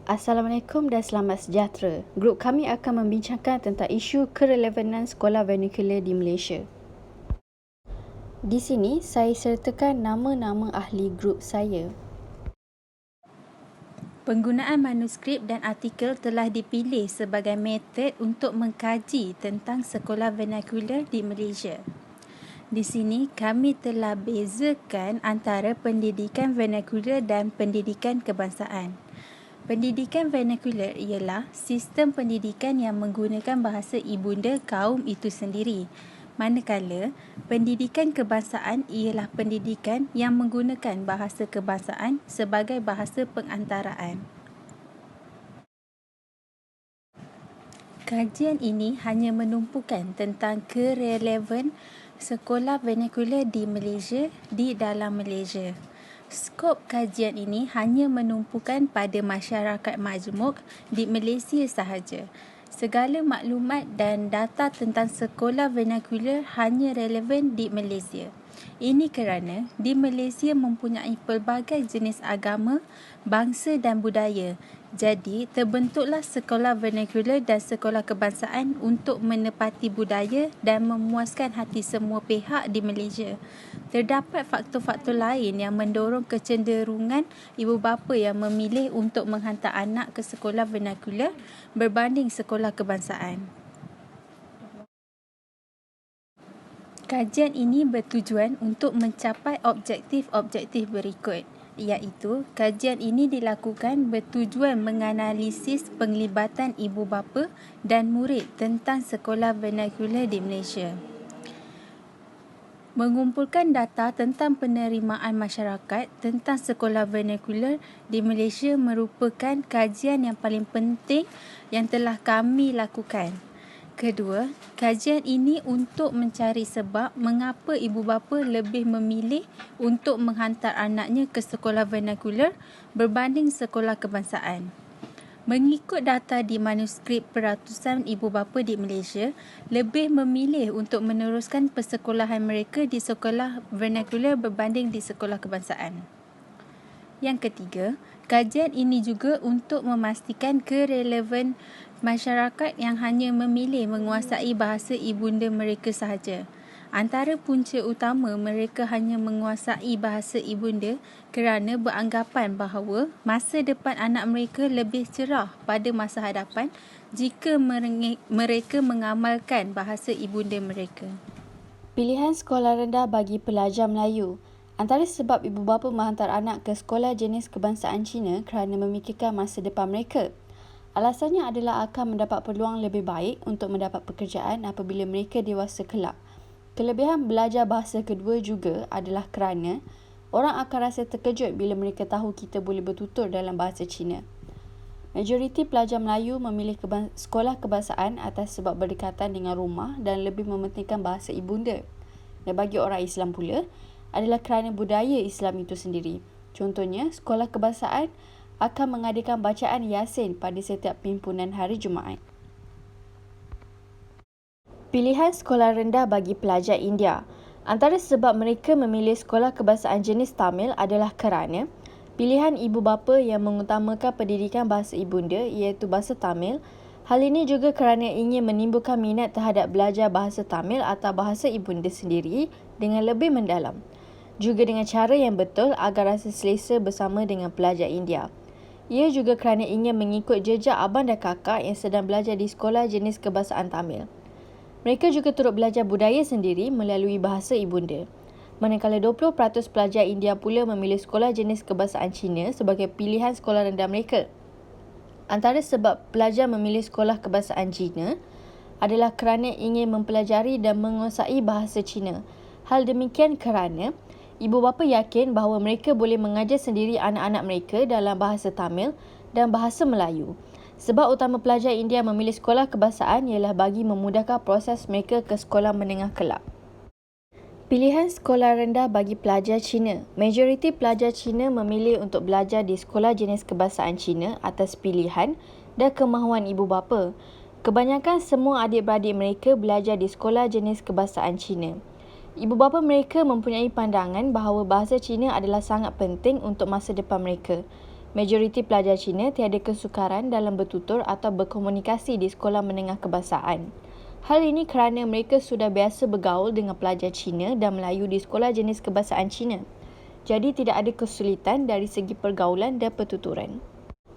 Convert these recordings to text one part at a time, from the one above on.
Assalamualaikum dan selamat sejahtera. Grup kami akan membincangkan tentang isu kerelevanan sekolah vernacular di Malaysia. Di sini, saya sertakan nama-nama ahli grup saya. Penggunaan manuskrip dan artikel telah dipilih sebagai metod untuk mengkaji tentang sekolah vernacular di Malaysia. Di sini, kami telah bezakan antara pendidikan vernacular dan pendidikan kebangsaan. Pendidikan vernacular ialah sistem pendidikan yang menggunakan bahasa ibunda kaum itu sendiri. Manakala, pendidikan kebangsaan ialah pendidikan yang menggunakan bahasa kebangsaan sebagai bahasa pengantaraan. Kajian ini hanya menumpukan tentang kerelevan sekolah vernacular di Malaysia di dalam Malaysia. Skop kajian ini hanya menumpukan pada masyarakat majmuk di Malaysia sahaja. Segala maklumat dan data tentang sekolah vernacular hanya relevan di Malaysia. Ini kerana di Malaysia mempunyai pelbagai jenis agama, bangsa dan budaya. Jadi, terbentuklah sekolah vernacular dan sekolah kebangsaan untuk menepati budaya dan memuaskan hati semua pihak di Malaysia. Terdapat faktor-faktor lain yang mendorong kecenderungan ibu bapa yang memilih untuk menghantar anak ke sekolah vernacular berbanding sekolah kebangsaan. Kajian ini bertujuan untuk mencapai objektif-objektif berikut, iaitu kajian ini dilakukan bertujuan menganalisis penglibatan ibu bapa dan murid tentang sekolah vernacular di Malaysia. Mengumpulkan data tentang penerimaan masyarakat tentang sekolah vernacular di Malaysia merupakan kajian yang paling penting yang telah kami lakukan. Kedua, kajian ini untuk mencari sebab mengapa ibu bapa lebih memilih untuk menghantar anaknya ke sekolah vernacular berbanding sekolah kebangsaan. Mengikut data di manuskrip, peratusan ibu bapa di Malaysia lebih memilih untuk meneruskan persekolahan mereka di sekolah vernacular berbanding di sekolah kebangsaan. Yang ketiga, kajian ini juga untuk memastikan kerelevan masyarakat yang hanya memilih menguasai bahasa ibunda mereka sahaja. Antara punca utama mereka hanya menguasai bahasa ibunda kerana beranggapan bahawa masa depan anak mereka lebih cerah pada masa hadapan jika mereka mengamalkan bahasa ibunda mereka. Pilihan sekolah rendah bagi pelajar Melayu. Antara sebab ibu bapa menghantar anak ke sekolah jenis kebangsaan Cina kerana memikirkan masa depan mereka. Alasannya adalah akan mendapat peluang lebih baik untuk mendapat pekerjaan apabila mereka dewasa kelak. Kelebihan belajar bahasa kedua juga adalah kerana orang akan rasa terkejut bila mereka tahu kita boleh bertutur dalam bahasa Cina. Majoriti pelajar Melayu memilih sekolah kebangsaan atas sebab berdekatan dengan rumah dan lebih mementingkan bahasa ibunda. Dan bagi orang Islam pula adalah kerana budaya Islam itu sendiri. Contohnya, sekolah kebangsaan akan mengadakan bacaan Yasin pada setiap himpunan hari Jumaat. Pilihan sekolah rendah bagi pelajar India. Antara sebab mereka memilih sekolah kebangsaan jenis Tamil adalah kerana pilihan ibu bapa yang mengutamakan pendidikan bahasa ibunda iaitu bahasa Tamil. Hal ini juga kerana ingin menimbulkan minat terhadap belajar bahasa Tamil atau bahasa ibunda sendiri dengan lebih mendalam. Juga dengan cara yang betul agar rasa selesa bersama dengan pelajar India. Ia juga kerana ingin mengikut jejak abang dan kakak yang sedang belajar di sekolah jenis kebangsaan Tamil. Mereka juga turut belajar budaya sendiri melalui bahasa ibunda. Manakala 20% pelajar India pula memilih sekolah jenis kebangsaan Cina sebagai pilihan sekolah rendah mereka. Antara sebab pelajar memilih sekolah kebangsaan Cina adalah kerana ingin mempelajari dan menguasai bahasa Cina. Hal demikian kerana ibu bapa yakin bahawa mereka boleh mengajar sendiri anak-anak mereka dalam bahasa Tamil dan bahasa Melayu. Sebab utama pelajar India memilih sekolah kebangsaan ialah bagi memudahkan proses mereka ke sekolah menengah kelak. Pilihan sekolah rendah bagi pelajar Cina. Majoriti pelajar Cina memilih untuk belajar di sekolah jenis kebangsaan Cina atas pilihan dan kemahuan ibu bapa. Kebanyakan semua adik-beradik mereka belajar di sekolah jenis kebangsaan Cina. Ibu bapa mereka mempunyai pandangan bahawa bahasa Cina adalah sangat penting untuk masa depan mereka. Majoriti pelajar Cina tiada kesukaran dalam bertutur atau berkomunikasi di sekolah menengah kebangsaan. Hal ini kerana mereka sudah biasa bergaul dengan pelajar Cina dan Melayu di sekolah jenis kebangsaan Cina. Jadi tidak ada kesulitan dari segi pergaulan dan pertuturan.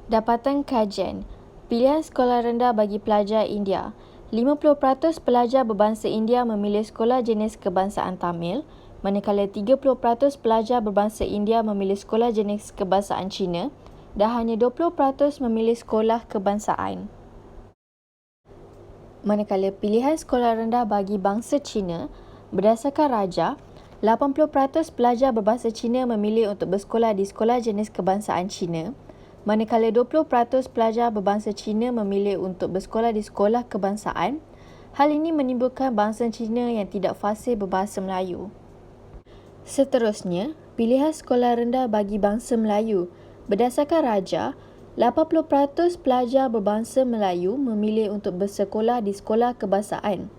Dapatan kajian. Pilihan sekolah rendah bagi pelajar India. 50% pelajar berbangsa India memilih sekolah jenis kebangsaan Tamil, manakala 30% pelajar berbangsa India memilih sekolah jenis kebangsaan Cina dan hanya 20% memilih sekolah kebangsaan. Manakala pilihan sekolah rendah bagi bangsa Cina, berdasarkan Raja, 80% pelajar berbangsa Cina memilih untuk bersekolah di sekolah jenis kebangsaan Cina, manakala 20% pelajar berbangsa Cina memilih untuk bersekolah di sekolah kebangsaan. Hal ini menimbulkan bangsa Cina yang tidak fasih berbahasa Melayu. Seterusnya, pilihan sekolah rendah bagi bangsa Melayu. Berdasarkan Raja, 80% pelajar berbangsa Melayu memilih untuk bersekolah di sekolah kebangsaan,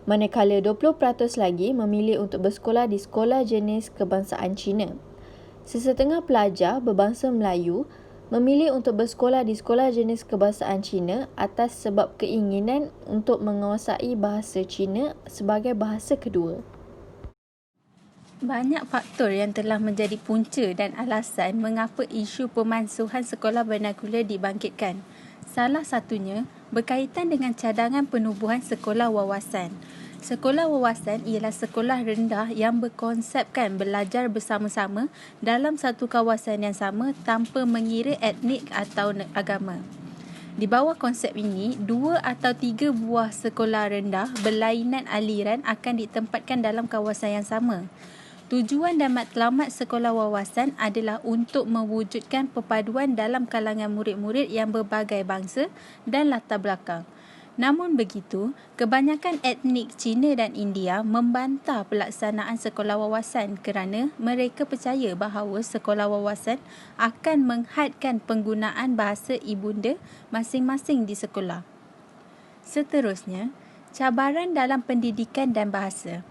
manakala 20% lagi memilih untuk bersekolah di sekolah jenis kebangsaan Cina. Sesetengah pelajar berbangsa Melayu memilih untuk bersekolah di sekolah jenis kebangsaan Cina atas sebab keinginan untuk menguasai bahasa Cina sebagai bahasa kedua. Banyak faktor yang telah menjadi punca dan alasan mengapa isu pemansuhan sekolah vernakular dibangkitkan. Salah satunya berkaitan dengan cadangan penubuhan sekolah wawasan. Sekolah wawasan ialah sekolah rendah yang berkonsepkan belajar bersama-sama dalam satu kawasan yang sama tanpa mengira etnik atau agama. Di bawah konsep ini, 2 atau 3 buah sekolah rendah berlainan aliran akan ditempatkan dalam kawasan yang sama. Tujuan dan matlamat sekolah wawasan adalah untuk mewujudkan perpaduan dalam kalangan murid-murid yang berbagai bangsa dan latar belakang. Namun begitu, kebanyakan etnik Cina dan India membantah pelaksanaan sekolah wawasan kerana mereka percaya bahawa sekolah wawasan akan menghadkan penggunaan bahasa ibunda masing-masing di sekolah. Seterusnya, cabaran dalam pendidikan dan bahasa.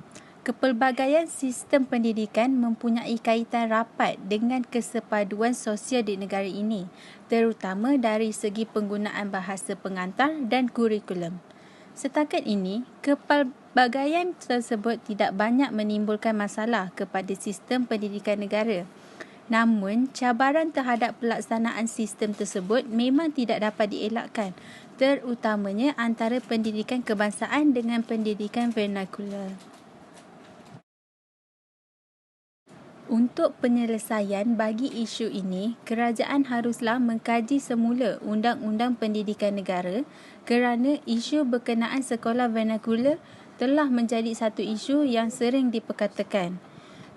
Kepelbagaian sistem pendidikan mempunyai kaitan rapat dengan kesepaduan sosial di negara ini, terutama dari segi penggunaan bahasa pengantar dan kurikulum. Setakat ini, kepelbagaian tersebut tidak banyak menimbulkan masalah kepada sistem pendidikan negara. Namun, cabaran terhadap pelaksanaan sistem tersebut memang tidak dapat dielakkan, terutamanya antara pendidikan kebangsaan dengan pendidikan vernakular. Untuk penyelesaian bagi isu ini, kerajaan haruslah mengkaji semula Undang-Undang Pendidikan Negara kerana isu berkenaan sekolah vernakular telah menjadi satu isu yang sering diperkatakan.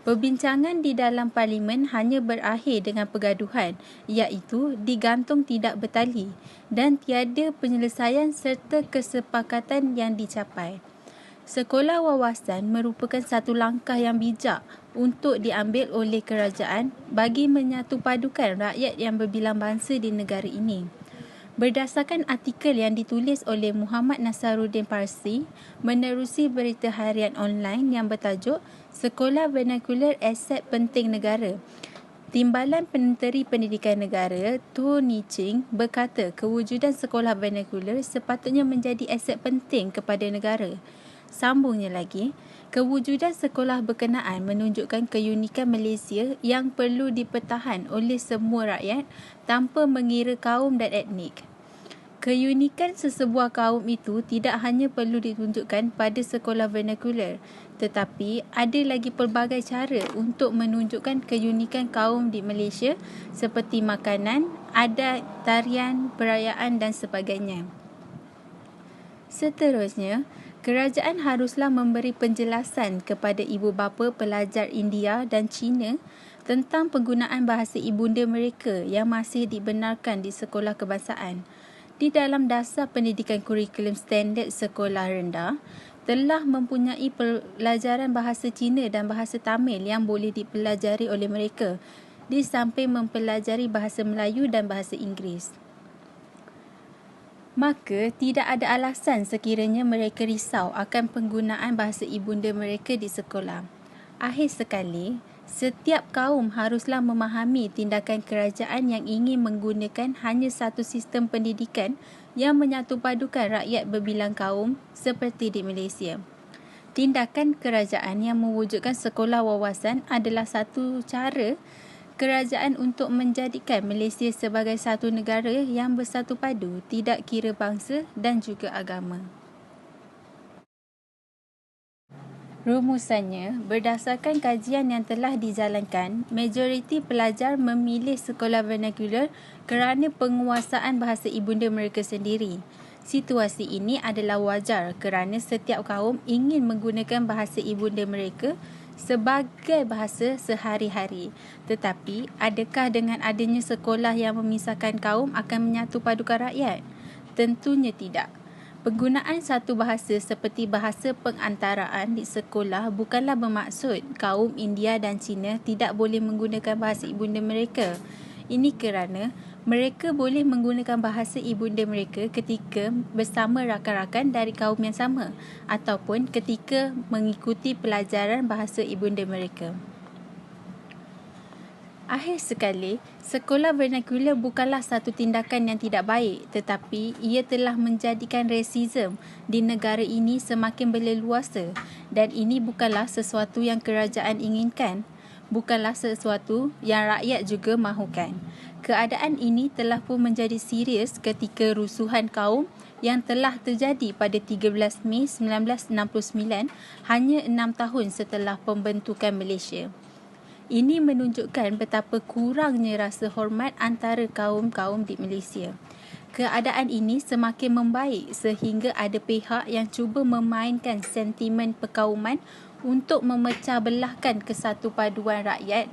Perbincangan di dalam parlimen hanya berakhir dengan pergaduhan, iaitu digantung tidak bertali dan tiada penyelesaian serta kesepakatan yang dicapai. Sekolah wawasan merupakan satu langkah yang bijak untuk diambil oleh kerajaan bagi menyatupadukan rakyat yang berbilang bangsa di negara ini. Berdasarkan artikel yang ditulis oleh Muhammad Nasaruddin Parsi menerusi berita harian online yang bertajuk Sekolah Vernakular Aset Penting Negara, Timbalan Menteri Pendidikan Negara Tony Ching berkata kewujudan sekolah vernakular sepatutnya menjadi aset penting kepada negara. Sambungnya lagi, kewujudan sekolah berkenaan menunjukkan keunikan Malaysia yang perlu dipertahan oleh semua rakyat tanpa mengira kaum dan etnik. Keunikan sesebuah kaum itu tidak hanya perlu ditunjukkan pada sekolah vernakular, tetapi ada lagi pelbagai cara untuk menunjukkan keunikan kaum di Malaysia seperti makanan, adat, tarian, perayaan dan sebagainya. Seterusnya, kerajaan haruslah memberi penjelasan kepada ibu bapa pelajar India dan Cina tentang penggunaan bahasa ibunda mereka yang masih dibenarkan di sekolah kebangsaan. Di dalam dasar pendidikan kurikulum standard sekolah rendah, telah mempunyai pelajaran bahasa Cina dan bahasa Tamil yang boleh dipelajari oleh mereka, di samping mempelajari bahasa Melayu dan bahasa Inggeris. Maka tidak ada alasan sekiranya mereka risau akan penggunaan bahasa ibunda mereka di sekolah. Akhir sekali, Setiap kaum haruslah memahami tindakan kerajaan yang ingin menggunakan hanya satu sistem pendidikan yang menyatupadukan rakyat berbilang kaum seperti di Malaysia. Tindakan kerajaan yang mewujudkan sekolah wawasan adalah satu cara kerajaan untuk menjadikan Malaysia sebagai satu negara yang bersatu padu, tidak kira bangsa dan juga agama. Rumusannya, berdasarkan kajian yang telah dijalankan, majoriti pelajar memilih sekolah vernacular kerana penguasaan bahasa ibunda mereka sendiri. Situasi ini adalah wajar kerana setiap kaum ingin menggunakan bahasa ibunda mereka sebagai bahasa sehari-hari. Tetapi, adakah dengan adanya sekolah yang memisahkan kaum akan menyatupadukan rakyat? Tentunya tidak. Penggunaan satu bahasa seperti bahasa pengantaraan di sekolah bukanlah bermaksud kaum India dan Cina tidak boleh menggunakan bahasa ibunda mereka. Ini kerana mereka boleh menggunakan bahasa ibunda mereka ketika bersama rakan-rakan dari kaum yang sama ataupun ketika mengikuti pelajaran bahasa ibunda mereka. Akhir sekali, sekolah vernacular bukanlah satu tindakan yang tidak baik, tetapi ia telah menjadikan rasisme di negara ini semakin berleluasa dan ini bukanlah sesuatu yang kerajaan inginkan, bukanlah sesuatu yang rakyat juga mahukan. Keadaan ini telah pun menjadi serius ketika rusuhan kaum yang telah terjadi pada 13 Mei 1969 hanya 6 tahun setelah pembentukan Malaysia. Ini menunjukkan betapa kurangnya rasa hormat antara kaum-kaum di Malaysia. Keadaan ini semakin membaik sehingga ada pihak yang cuba memainkan sentimen perkauman untuk memecah belahkan kesatupaduan rakyat.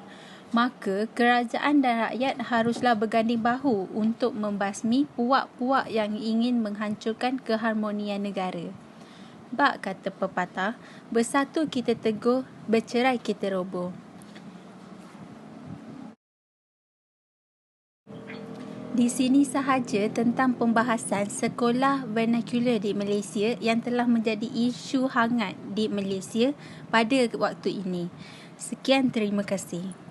Maka kerajaan dan rakyat haruslah berganding bahu untuk membasmi puak-puak yang ingin menghancurkan keharmonian negara. Bak kata pepatah, bersatu kita teguh, bercerai kita roboh. Di sini sahaja tentang pembahasan sekolah vernacular di Malaysia yang telah menjadi isu hangat di Malaysia pada waktu ini. Sekian, terima kasih.